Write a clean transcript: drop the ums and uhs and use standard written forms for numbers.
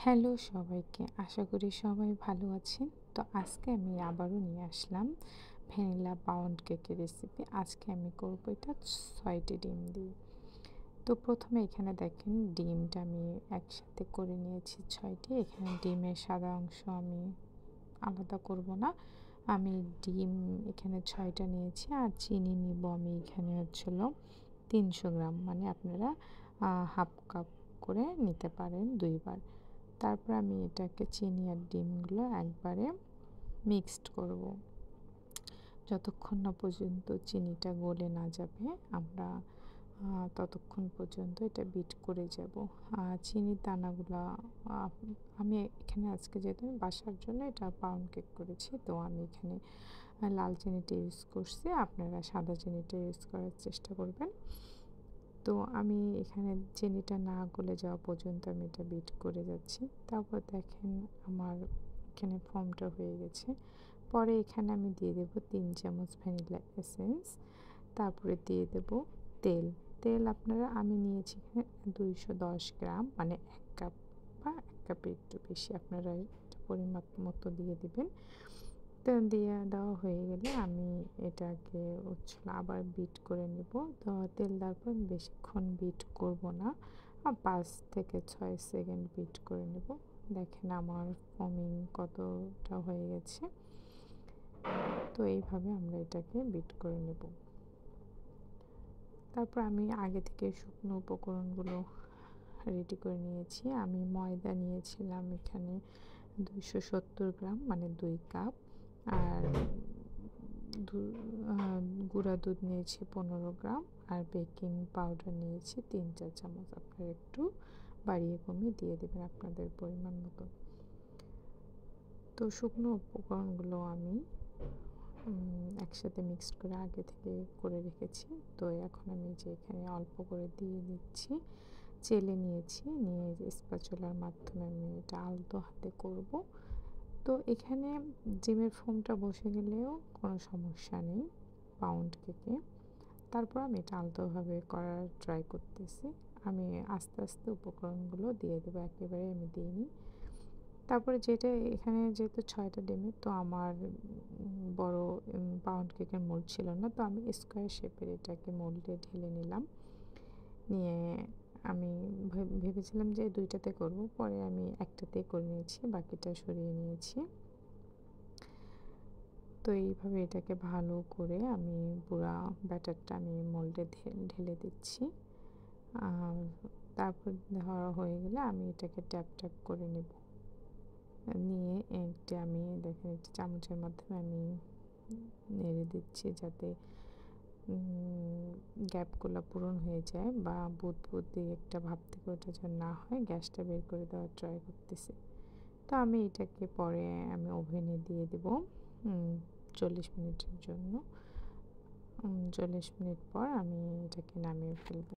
Hello সবাইকে, আশা করি সবাই ভালো আছেন। তো আজকে আমি আবারও নিয়ে আসলাম ভ্যানিলা পাউন্ড কেকের রেসিপি। আজকে আমি করব এটা ৬টি ডিম দিয়ে। তো প্রথমে এখানে দেখেন ডিমটা আমি একসাথে করে নিয়েছি ৬টি। এখানে ডিমের সাদা অংশ আমি আলাদা করব না। আমি ডিম এখানে ৬টা নিয়েছি আর চিনি নিব আমি এখানে হলো ৩০০ গ্রাম, মানে আপনারা হাফ কাপ করে নিতে পারেন ২ বার। তারপর আমি এটাকে চিনি আর ডিমগুলো একবারে মিক্সড করব। যতক্ষণ না পর্যন্ত চিনিটা গলে না যাবে আমরা ততক্ষণ পর্যন্ত এটা বিট করে যাব। চিনির দানাগুলা আমি এখানে আজকে যেহেতু বাসার জন্য এটা পাউন্ড কেক করেছি, তো আমি এখানে লাল চিনিটা ইউজ করছি। আপনারা সাদা চিনিটা ইউজ করার চেষ্টা করবেন। তো আমি এখানে চিনিটা না গলে যাওয়া পর্যন্ত আমি এটা বিট করে যাচ্ছি। তারপর দেখেন আমার এখানে ফর্মটা হয়ে গেছে। পরে এখানে আমি দিয়ে দেব ৩ চামচ ভ্যানিলা এসেন্স। তারপরে দিয়ে দেব তেল। তেল আপনারা আমি নিয়েছি এখানে ২১০ গ্রাম, মানে ১ কাপ বা ১ কাপের একটু বেশি আপনারা পরিমাপ মতো দিয়ে দিবেন। তেল দিয়ে দেওয়া হয়ে গেলে আমি এটাকে আবার বিট করে নেব। তো তেল দেওয়ার পর বেশিক্ষণ বিট করব না, ৫ থেকে ৬ সেকেন্ড বিট করে নেব। দেখেন আমার ফোমিং কতটা হয়ে গেছে। তো এইভাবে আমরা এটাকে বিট করে নেব। তারপর আমি আগে থেকে শুকনো উপকরণগুলো রেডি করে নিয়েছি। আমি ময়দা নিয়েছিলাম এখানে ২৭০ গ্রাম, মানে ২ কাপ। আর গুঁড়া দুধ নিয়েছি ১৫ গ্রাম। আর বেকিং পাউডার নিয়েছি ৩-৪ চামচ। আপনারা একটু বাড়িয়ে কমিয়ে দিয়ে দেবেন আপনাদের পরিমাণ মতো। তো শুকনো উপকরণগুলো আমি একসাথে মিক্সড করে আগে থেকে করে রেখেছি। তো এখন আমি যে এখানে অল্প করে দিয়ে দিচ্ছি, চেলে নিয়েছি, নিয়ে স্প্যাচুলার মাধ্যমে আমি এটা আলতো হাতে করব। তো এখানে ডিমের ফোমটা বসে গেলেও কোনো সমস্যা নেই পাউন্ড কেকে। তারপর আমি এটা আলতোভাবে করার ট্রাই করতেছি। আমি আস্তে আস্তে উপকরণগুলো দিয়ে দেবো, একেবারে আমি দিইনি। তারপরে যেটা এখানে যেহেতু ৬টা ডিমের, তো আমার বড় পাউন্ড কেকের মোল্ড ছিল না, তো আমি স্কোয়ার শেপের এটাকে মোল্ডে ঢেলে নিলাম। নিয়ে আমি ভেবেছিলাম যে ২টাতে করব, পরে আমি একটাতেই করে নিয়েছি, বাকিটা সরিয়ে নিয়েছি। তো এইভাবে এটাকে ভালো করে আমি পুরা ব্যাটারটা আমি মোল্ডে ঢেলে দিচ্ছি। আর তারপর দেওয়া হয়ে গেলে আমি এটাকে ট্যাপ ট্যাপ করে নেব। নিয়ে এটা আমি দেখেন একটা চামচের মাধ্যমে আমি নেড়ে দিচ্ছি যাতে গ্যাপগুলো পূরণ হয়ে যায় বা বুদবুদ একটা ভাব থেকে ওটা যেন না হয়। গ্যাসটা বের করে দেওয়ার ট্রাই করতেছি। তো আমি এটাকে পরে আমি ওভেনে দিয়ে দেব ৪০ মিনিটের জন্য। ৪০ মিনিট পর আমি এটাকে নামিয়ে ফেলব।